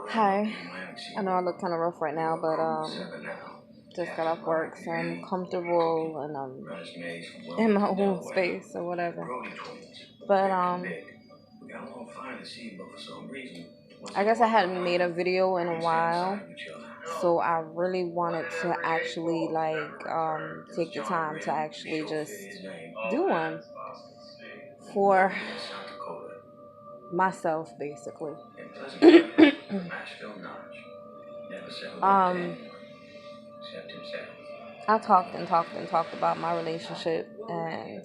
Hi. I know I look kind of rough right now, but just got off work, so I'm comfortable and I'm in my own space or whatever. But I guess I hadn't made a video in a while, so I really wanted to actually take the time to actually just do one for myself, basically. um, I talked and talked and talked about my relationship, and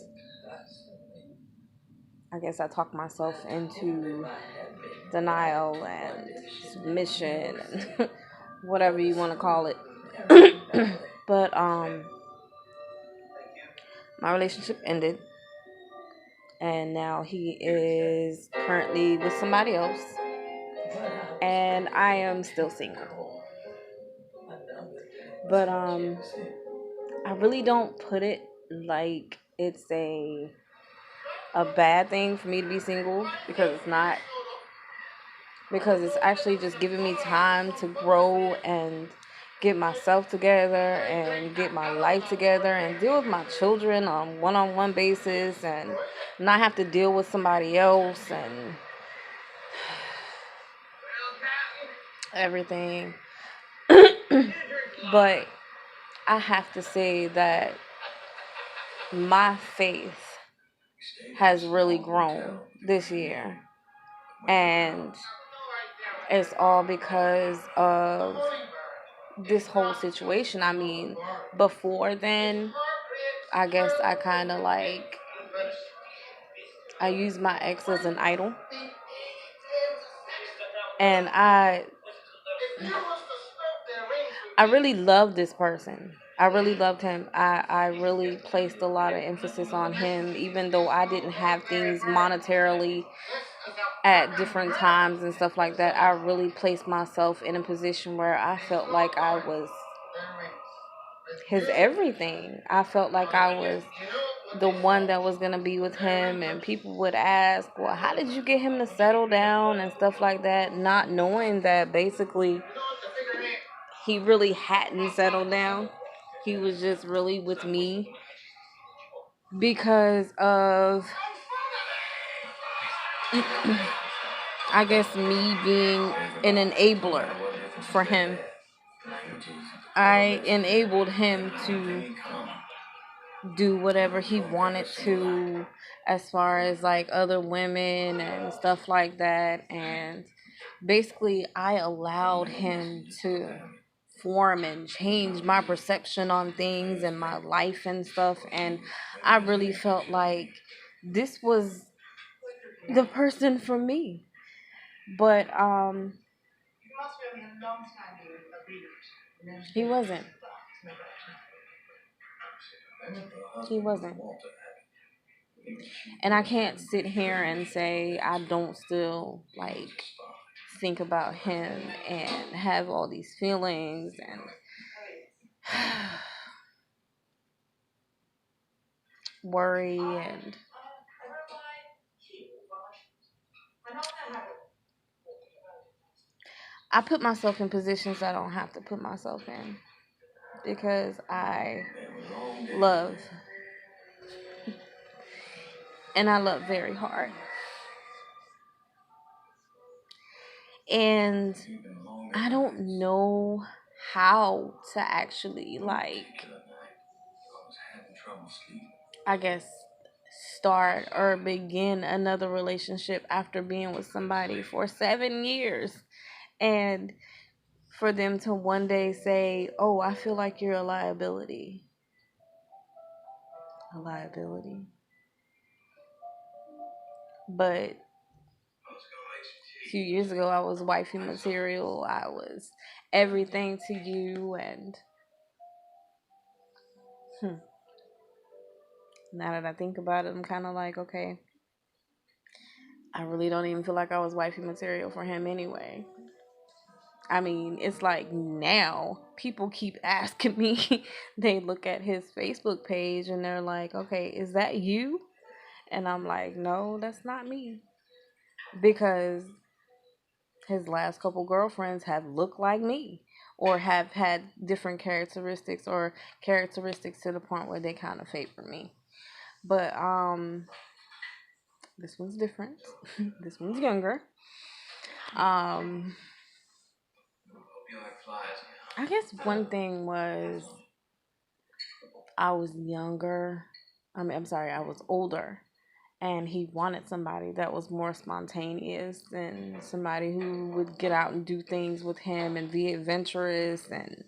I guess I talked myself into denial and submission and whatever you want to call it. But my relationship ended, and now he is currently with somebody else, and I am still single. But I really don't put it like it's a bad thing for me to be single, because it's not, because it's actually just giving me time to grow and get myself together and get my life together and deal with my children on one-on-one basis and not have to deal with somebody else and everything. But I have to say that my faith has really grown this year, and it's all because of this whole situation. I mean, before then, I guess I kind of I use my ex as an idol, and I really loved this person. I really loved him. I really placed a lot of emphasis on him, even though I didn't have things monetarily at different times and stuff like that. I really placed myself in a position where I felt like I was his everything. I felt like I was the one that was going to be with him, and people would ask, well, how did you get him to settle down and stuff like that, not knowing that basically he really hadn't settled down. He was just really with me because of, I guess, me being an enabler for him. I enabled him to do whatever he wanted to, as far as like other women and stuff like that. And basically, I allowed him to form and change my perception on things and my life and stuff. And I really felt like this was the person for me. But he wasn't. He wasn't. And I can't sit here and say I don't still think about him and have all these feelings and worry, and I put myself in positions I don't have to put myself in because I love, and I love very hard. And I don't know how to actually I guess start or begin another relationship after being with somebody for 7 years, and for them to one day say, oh, I feel like you're a liability. A liability. But a few years ago, I was wifey material. I was everything to you. And now that I think about it, I'm kind of like, okay, I really don't even feel like I was wifey material for him anyway. I mean, it's like now people keep asking me. They look at his Facebook page and they're like, okay, is that you? And I'm like, no, that's not me. Because his last couple girlfriends have looked like me or have had different characteristics or characteristics to the point where they kind of favor me. But this one's different. This one's younger. Um I guess one thing was I was younger. I'm sorry, I was older and he wanted somebody that was more spontaneous and somebody who would get out and do things with him and be adventurous and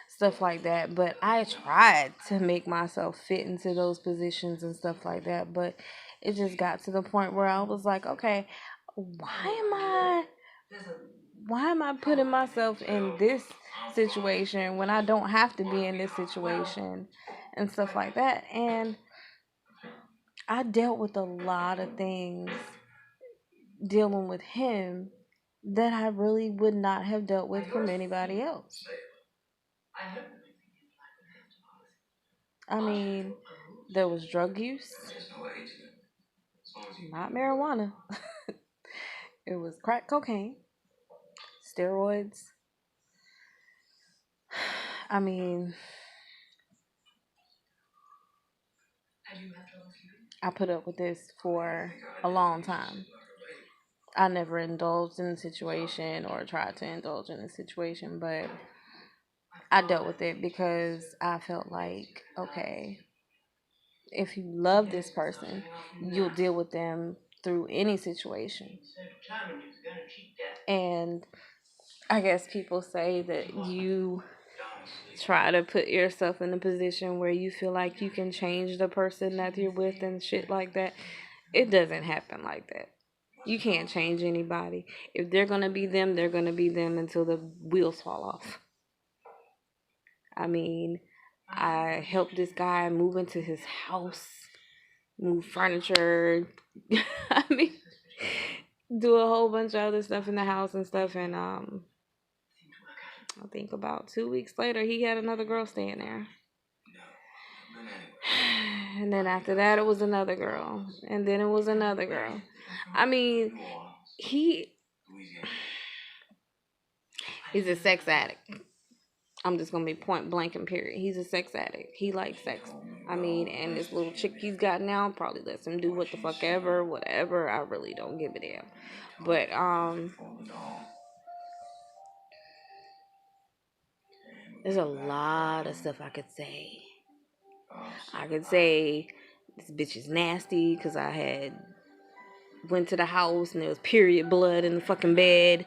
stuff like that. But I tried to make myself fit into those positions and stuff like that, but it just got to the point where I was like, okay, why am I why am I putting myself in this situation when I don't have to be in this situation and stuff like that? And I dealt with a lot of things dealing with him that I really would not have dealt with from anybody else. I mean, there was drug use, not marijuana. It was crack cocaine, steroids. I mean, I put up with this for a long time. I never indulged in a situation or tried to indulge in a situation, but I dealt with it because I felt like, okay, if you love this person, you'll deal with them through any situation. And I guess people say that you try to put yourself in a position where you feel like you can change the person that you're with and shit like that. It doesn't happen like that. You can't change anybody. If they're going to be them, they're going to be them until the wheels fall off. I mean, I helped this guy move into his house, move furniture. I mean, do a whole bunch of other stuff in the house and stuff. And I think about 2 weeks later, he had another girl staying there. And then after that, it was another girl. And then it was another girl. I mean, he he's a sex addict. I'm just gonna be point blank and period. He's a sex addict. He likes sex. I mean, and this little chick he's got now probably lets him do what the fuck ever, whatever. I really don't give a damn. But there's a lot of stuff I could say. I could say this bitch is nasty because I had went to the house and there was period blood in the fucking bed,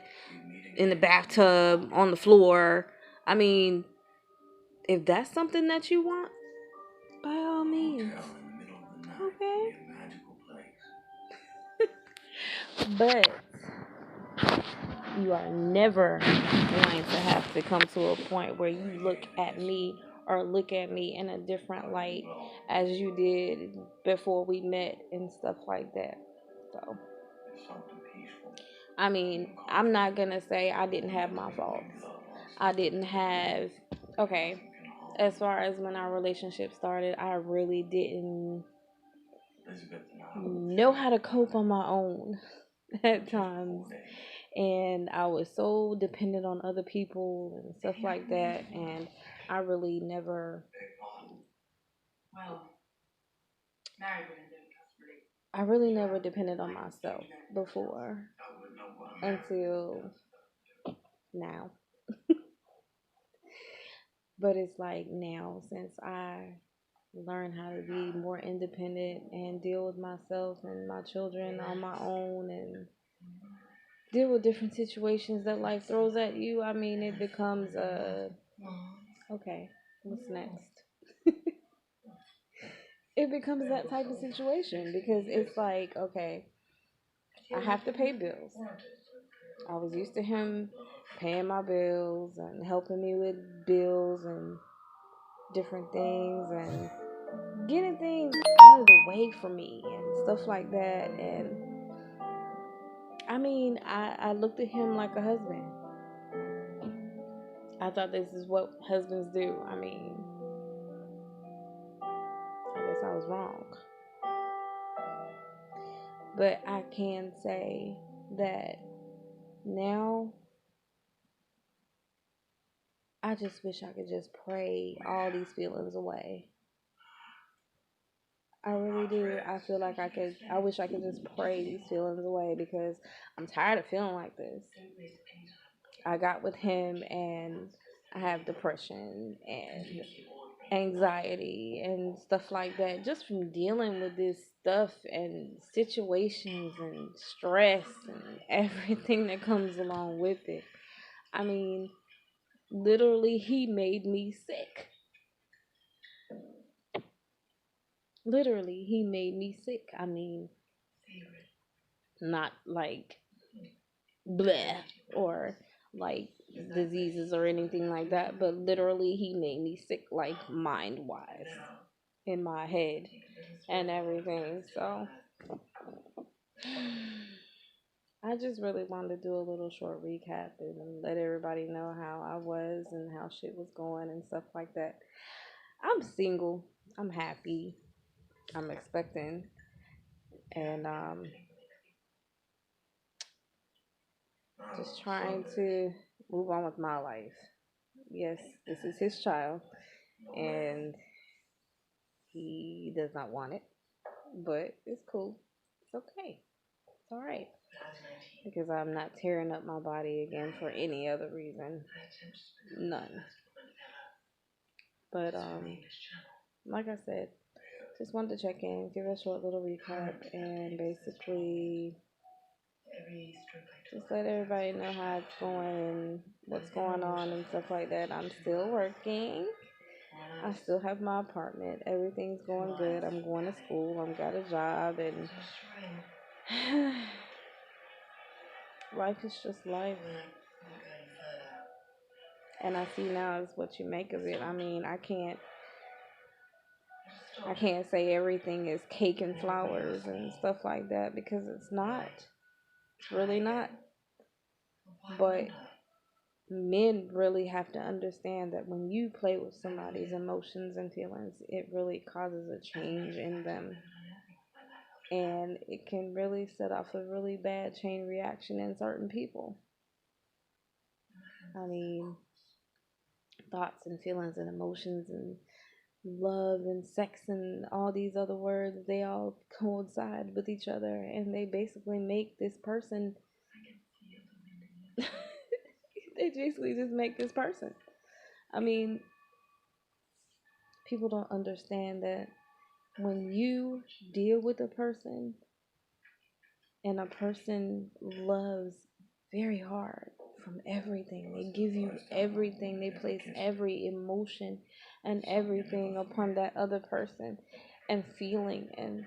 in the bathtub, on the floor. I mean, if that's something that you want, by all means. Okay. But you are never going to have to come to a point where you look at me or look at me in a different light as you did before we met and stuff like that. So, I mean, I'm not going to say I didn't have my faults. I didn't have, okay, as far as when our relationship started, I really didn't know how to cope on my own at times. And I was so dependent on other people and stuff like that. And I really never, I really never depended on myself before until now. But it's like now, since I learned how to be more independent and deal with myself and my children on my own and deal with different situations that life throws at you, I mean, it becomes okay, what's next? It becomes that type of situation because it's like, okay, I have to pay bills. I was used to him paying my bills and helping me with bills and different things and getting things out of the way for me and stuff like that. And I mean, I looked at him like a husband. I thought this is what husbands do. I mean, I guess I was wrong. But I can say that Now, I just wish I could just pray all these feelings away. I really do. I feel like I wish I could just pray these feelings away because I'm tired of feeling like this. I got with him and I have depression and anxiety and stuff like that just from dealing with this stuff and situations and stress and everything that comes along with it. I mean, literally, he made me sick. Literally, he made me sick. I mean, not like bleh or like diseases or anything like that, but literally, he made me sick, like mind wise, in my head and everything. So, I just really wanted to do a little short recap and let everybody know how I was and how shit was going and stuff like that. I'm single. I'm happy. I'm expecting. And just trying to move on with my life. Yes, this is his child, and he does not want it, but it's cool. It's okay. It's all right because I'm not tearing up my body again for any other reason. None. But like I said, just wanted to check in, give a short little recap, and basically just let everybody know how it's going and what's going on and stuff like that. I'm still working. I still have my apartment. Everything's going good. I'm going to school. I've got a job, and life is just life. And I see now is what you make of it. I mean, I can't say everything is cake and flowers and stuff like that because it's not. It's really not. But men really have to understand that when you play with somebody's emotions and feelings, it really causes a change in them. And it can really set off a really bad chain reaction in certain people. I mean, thoughts and feelings and emotions and love and sex and all these other words, they all coincide with each other and they basically make this person, they basically just make this person. I mean, people don't understand that when you deal with a person and a person loves very hard from everything, they give you everything, they place every emotion and everything upon that other person and feeling. And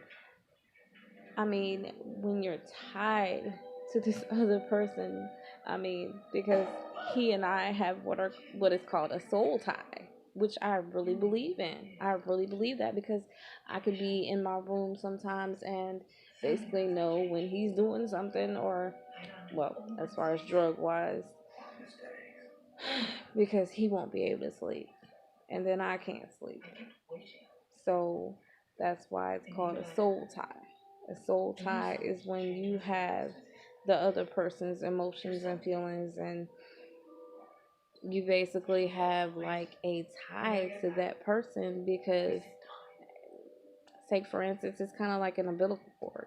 I mean, when you're tied to this other person, I mean, because he and I have what is called a soul tie, which I really believe in. I really believe that because I could be in my room sometimes and basically know when he's doing something or, well, as far as drug wise, because he won't be able to sleep and then I can't sleep. So that's why it's called a soul tie. A soul tie is when you have the other person's emotions and feelings, and you basically have like a tie to that person because, say for instance, it's kind of like an umbilical cord,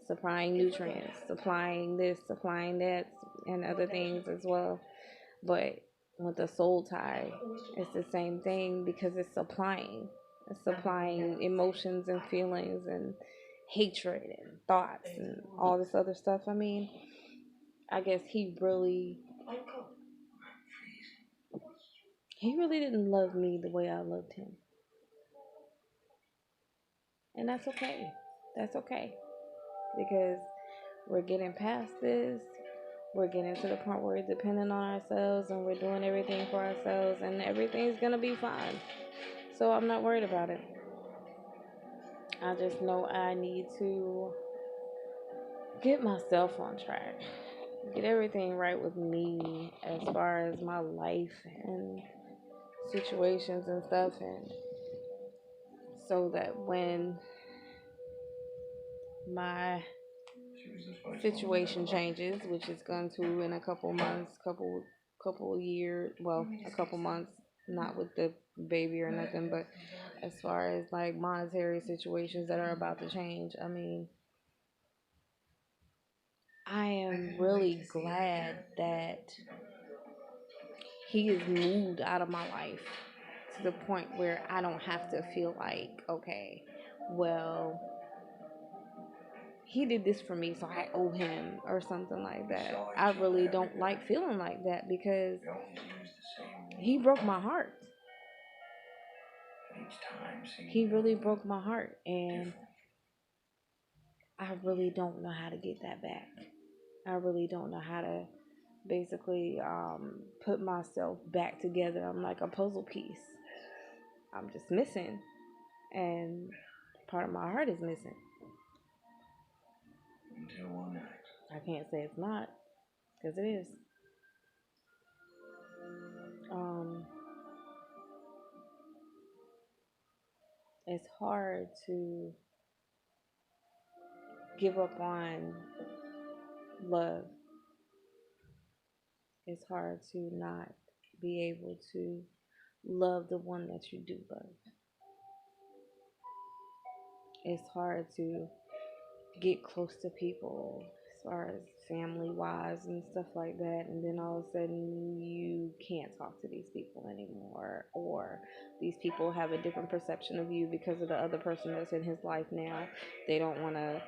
supplying nutrients, supplying this, supplying that, and other things as well. But with the soul tie, it's the same thing because it's supplying. It's supplying emotions and feelings and hatred and thoughts and all this other stuff. I mean, I guess he really didn't love me the way I loved him. And that's okay. That's okay. Because we're getting past this. We're getting to the point where we're depending on ourselves and we're doing everything for ourselves and everything's gonna be fine. So I'm not worried about it. I just know I need to get myself on track. Get everything right with me as far as my life and situations and stuff, and so that when my situation changes, which is going to in a couple months, couple years, well, a couple months, not with the baby or nothing, but as far as like monetary situations that are about to change, I mean, I am really glad that he is moved out of my life to the point where I don't have to feel like, okay, well, he did this for me, so I owe him or something like that. I really don't like feeling like that because he broke my heart. He really broke my heart, and I really don't know how to get that back. I really don't know how to basically put myself back together. I'm like a puzzle piece. I'm just missing, and part of my heart is missing. Until one night. I can't say it's not, because it is. Um, it's hard to give up on love. It's hard to not be able to love the one that you do love. It's hard to get close to people as far as family wise and stuff like that, and then all of a sudden you can't talk to these people anymore, or these people have a different perception of you because of the other person that's in his life now. They don't want to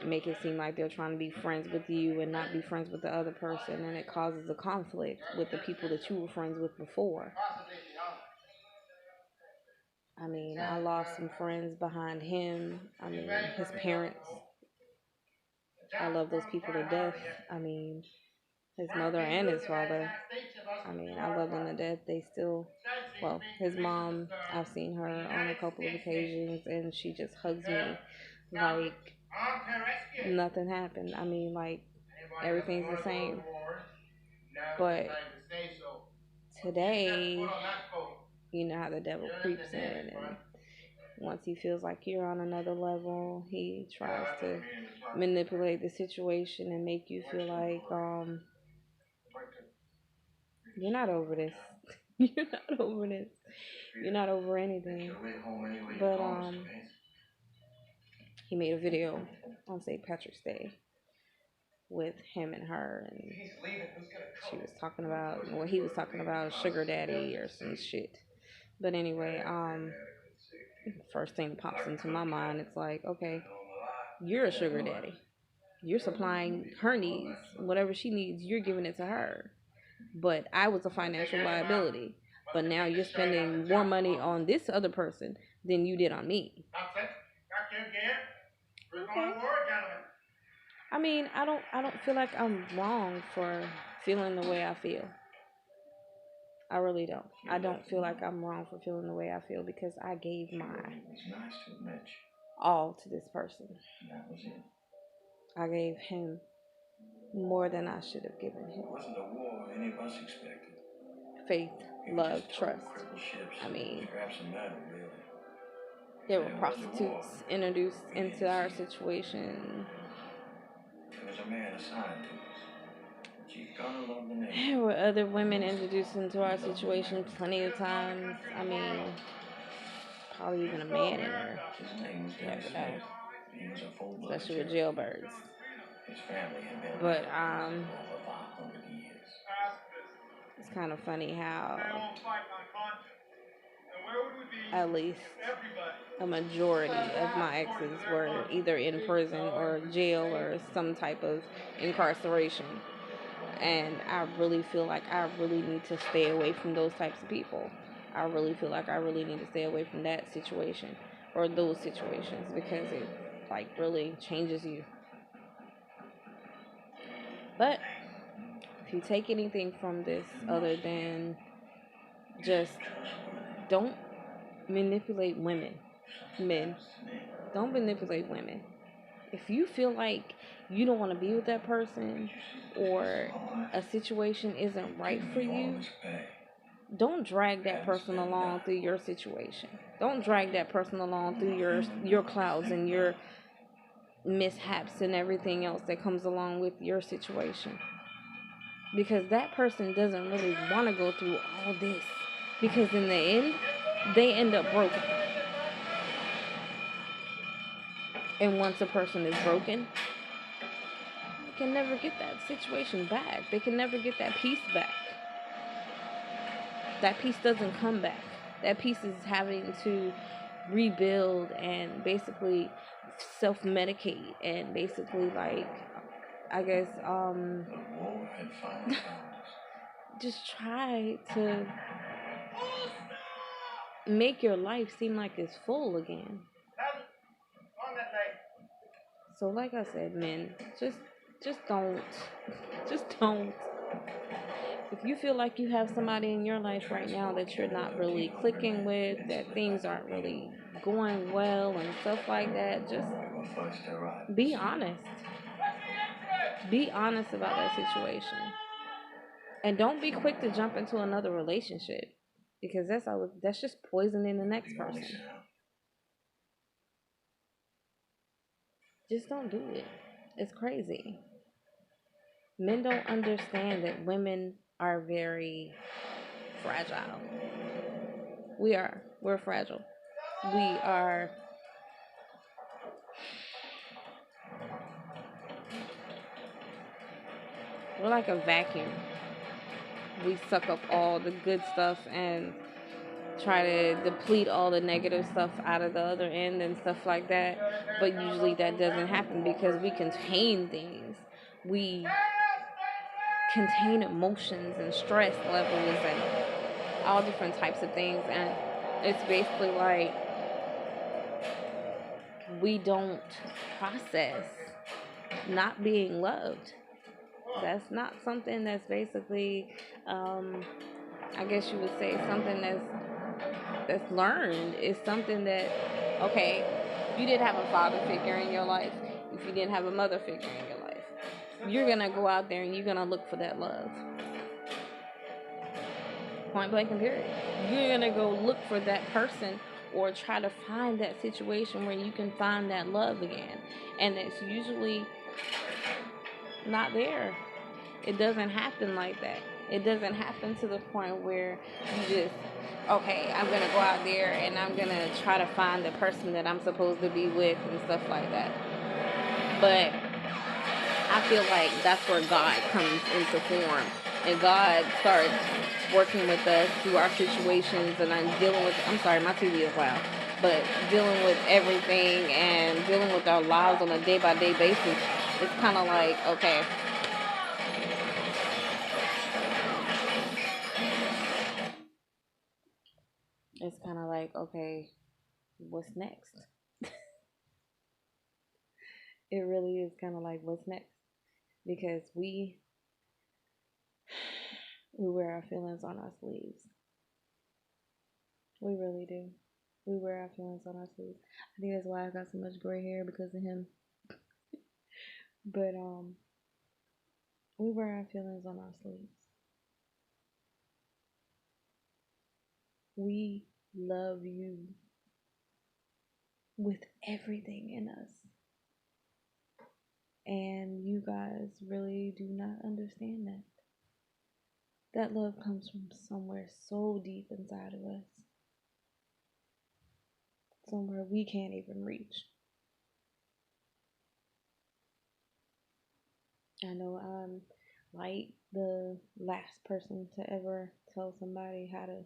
make it seem like they're trying to be friends with you and not be friends with the other person, and it causes a conflict with the people that you were friends with before. I mean, I lost some friends behind him. I mean, his parents. I love those people to death. I mean, his mother and his father. I mean, I love them to death. They still, well, his mom, I've seen her on a couple of occasions, and she just hugs me like nothing happened. I mean, like everything's the same. But today, you know how the devil creeps in, and once he feels like you're on another level, he tries to manipulate the situation and make you feel like you're not over this. You're not over this. You're not over anything. But he made a video on St. Patrick's Day with him and her, and she was talking about, well, he was talking about a sugar daddy or some shit. But anyway, first thing that pops into my mind, it's like, okay, you're a sugar daddy. You're supplying her needs. Whatever she needs, you're giving it to her. But I was a financial liability. But now you're spending more money on this other person than you did on me. Okay. I mean, I don't feel like I'm wrong for feeling the way I feel. I really don't. I don't feel like I'm wrong for feeling the way I feel because I gave my all to this person. I gave him more than I should have given him. It wasn't a war any of us expected. Faith, love, trust. I mean, there were prostitutes introduced into our situation. There was a man assigned to us. She's gonna love the name. There were other women introduced into our situation plenty of times. I mean, probably even a man in there. His name was never know. He was a full-blood, especially with jailbirds. His family had been but over 500 years. It's kind of funny how at least a majority of my exes were either in prison or jail or some type of incarceration. And I really feel like I really need to stay away from those types of people. I really feel like I really need to stay away from that situation or those situations because it like really changes you. But if you take anything from this other than just don't manipulate women, men, don't manipulate women. If you feel like you don't want to be with that person or a situation isn't right for you, don't drag that person along through your situation. Don't drag that person along through your clouds and your mishaps and everything else that comes along with your situation, because that person doesn't really want to go through all this, because in the end they end up broken. And once a person is broken, they can never get that situation back. They can never get that peace back. That peace doesn't come back. That peace is having to rebuild and basically self medicate and basically, like, I guess, just try to make your life seem like it's full again. So like I said, men, just don't, just don't. If you feel like you have somebody in your life right now that you're not really clicking with, that things aren't really going well and stuff like that, just be honest. Be honest about that situation. And don't be quick to jump into another relationship, because that's just poisoning the next person. Just don't do it. It's crazy. Men don't understand that women are very fragile. We are. We're fragile. We are. We're like a vacuum. We suck up all the good stuff and try to deplete all the negative stuff out of the other end and stuff like that. But usually that doesn't happen because we contain things. We contain emotions and stress levels and all different types of things. And it's basically like we don't process not being loved. That's not something that's basically, I guess you would say, something that's learned. It's something that, okay, you didn't have a father figure in your life, if you didn't have a mother figure in your life, you're gonna go out there and you're gonna look for that love. Point blank and period. You're gonna go look for that person or try to find that situation where you can find that love again. And it's usually not there. It doesn't happen like that. It doesn't happen to the point where you just, okay, I'm gonna go out there and I'm gonna try to find the person that I'm supposed to be with and stuff like that. But I feel like that's where God comes into form, and God starts working with us through our situations. And I'm sorry, my TV is loud, but dealing with everything and dealing with our lives on a day by day basis. It's kind of like, okay, it's kind of like, okay, what's next? It really is kind of like, what's next? Because we wear our feelings on our sleeves. We really do. We wear our feelings on our sleeves. I think that's why I got so much gray hair, because of him. But we wear our feelings on our sleeves. We love you with everything in us. And you guys really do not understand that. That love comes from somewhere so deep inside of us, somewhere we can't even reach. I know I'm like the last person to ever tell somebody how to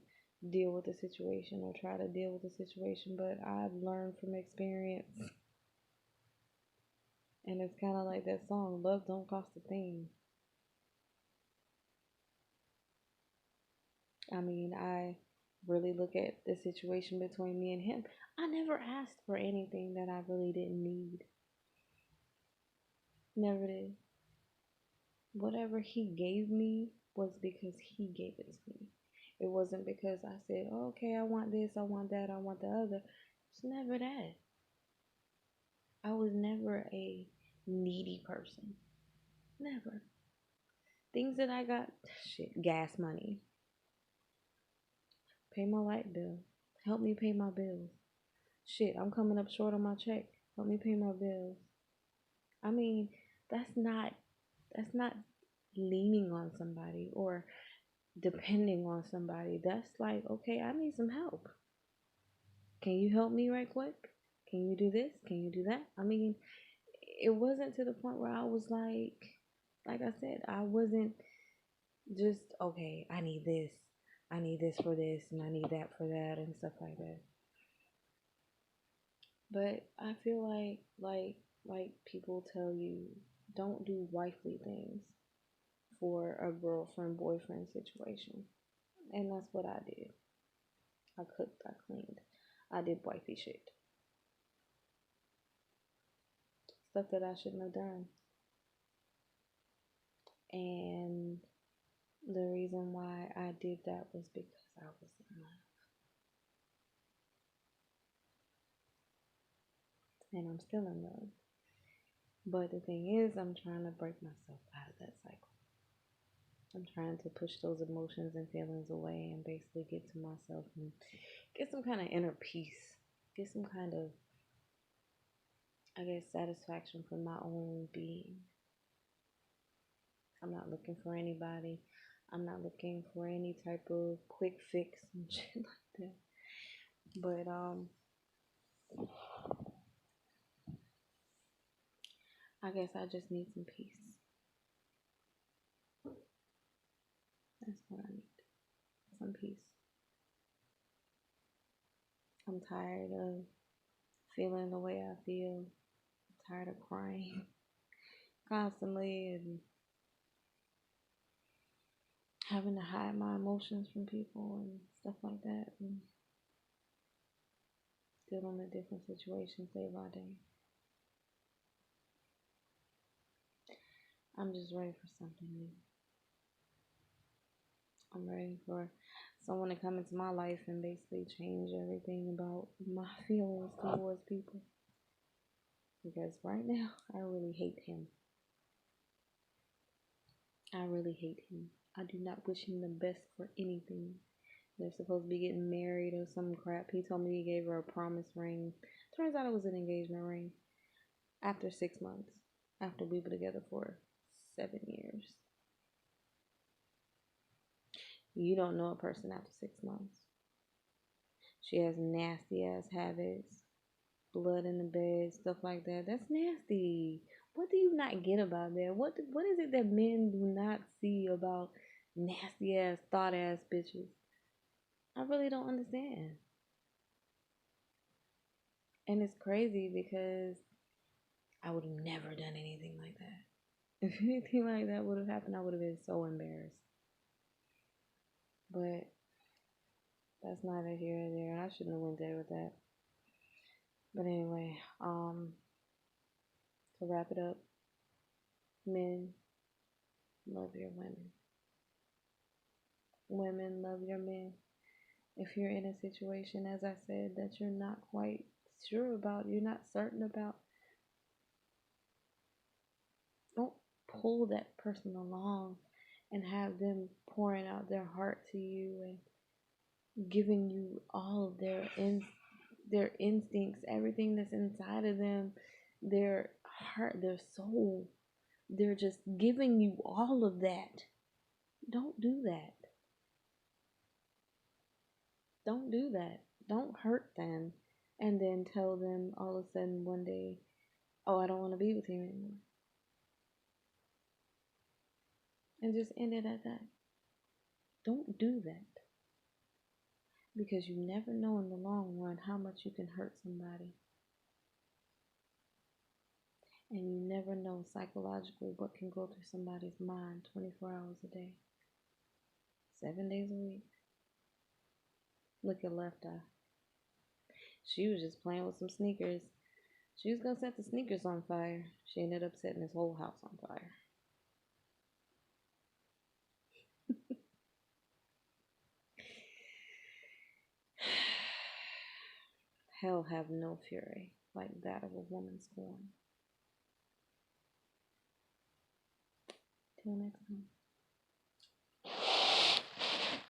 deal with a situation or try to deal with a situation, but I've learned from experience. And it's kind of like that song, Love Don't Cost a Thing. I mean, I really look at the situation between me and him. I never asked for anything that I really didn't need. Never did. Whatever he gave me was because he gave it to me. It wasn't because I said, oh, okay, I want this, I want that, I want the other. It's never that. I was never a needy person. Never. Things that I got, shit, gas money, pay my light bill, help me pay my bills. Shit, I'm coming up short on my check, help me pay my bills. I mean, that's not that's not leaning on somebody or depending on somebody. That's like, okay, I need some help. Can you help me right quick? Can you do this? Can you do that? I mean, it wasn't to the point where I was like I said, I wasn't just, okay, I need this. I need this for this and I need that for that and stuff like that. But I feel like people tell you don't do wifely things for a girlfriend boyfriend situation. And that's what I did. I cooked, I cleaned, I did wifey shit. Stuff that I shouldn't have done. And the reason why I did that was because I was in love. And I'm still in love. But the thing is, I'm trying to break myself out of that cycle. I'm trying to push those emotions and feelings away and basically get to myself and get some kind of inner peace. Get some kind of, I guess, satisfaction from my own being. I'm not looking for anybody. I'm not looking for any type of quick fix and shit like that. But I guess I just need some peace. That's what I need. Some peace. I'm tired of feeling the way I feel. I'm tired of crying constantly and having to hide my emotions from people and stuff like that, and dealing with different situations day by day. I'm just ready for something new. I'm ready for someone to come into my life and basically change everything about my feelings towards people. Because right now, I really hate him. I really hate him. I do not wish him the best for anything. They're supposed to be getting married or some crap. He told me he gave her a promise ring. Turns out it was an engagement ring. After 6 months. After we were together for 7 years. You don't know a person after 6 months. She has nasty ass habits, blood in the bed, stuff like that. That's nasty. What do you not get about that? What is it that men do not see about nasty ass, thought ass bitches? I really don't understand. And it's crazy because I would have never done anything like that. If anything like that would have happened, I would have been so embarrassed. But that's neither here nor there. I shouldn't have went there with that. But anyway, to wrap it up, men, love your women. Women, love your men. If you're in a situation, as I said, that you're not quite sure about, you're not certain about, don't pull that person along and have them pouring out their heart to you and giving you all of their instincts, everything that's inside of them, their heart, their soul. They're just giving you all of that. Don't do that. Don't do that. Don't hurt them and then tell them all of a sudden one day, oh, I don't want to be with you anymore. And just end it at that. Don't do that. Because you never know in the long run how much you can hurt somebody. And you never know psychologically what can go through somebody's mind 24 hours a day, 7 days a week. Look at Left Eye. She was just playing with some sneakers. She was going to set the sneakers on fire. She ended up setting his whole house on fire. Hell have no fury like that of a woman scorned. Till next time.